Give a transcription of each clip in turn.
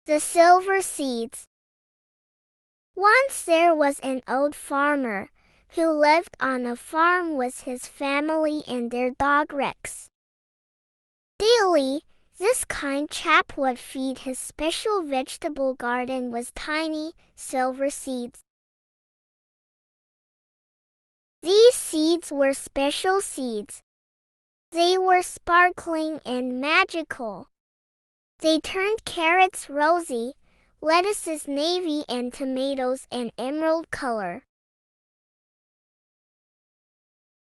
The silver seeds. Once there was an old farmer who lived on a farm with his family and their dog Rex. Daily, this kind chap would feed his special vegetable garden with tiny, silver seeds. These seeds were special seeds. They were sparkling and magical. They turned carrots rosy, lettuces navy, and tomatoes an emerald color.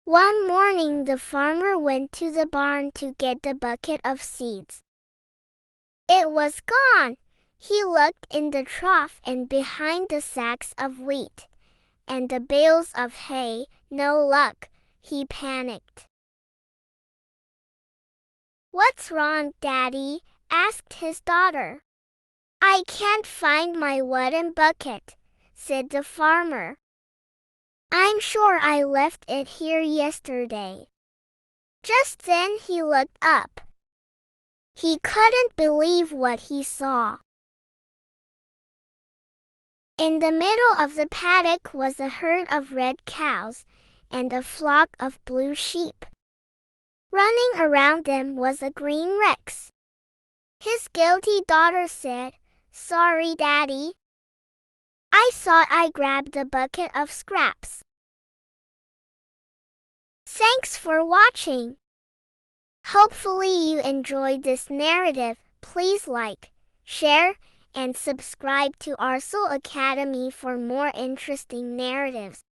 One morning the farmer went to the barn to get the bucket of seeds. It was gone. He looked in the trough and behind the sacks of wheat and the bales of hay. No luck, he panicked. "What's wrong, Daddy?" asked his daughter. "I can't find my wooden bucket," said the farmer. "I'm sure I left it here yesterday." Just then he looked up. He couldn't believe what he saw. In the middle of the paddock was a herd of red cows and a flock of blue sheep. Running around them was a green Rex. His guilty daughter said, "Sorry, Daddy. I thought I grabbed the bucket of scraps." Thanks for watching. Hopefully you enjoyed this narrative. Please like, share, and subscribe to Arsal Academy for more interesting narratives.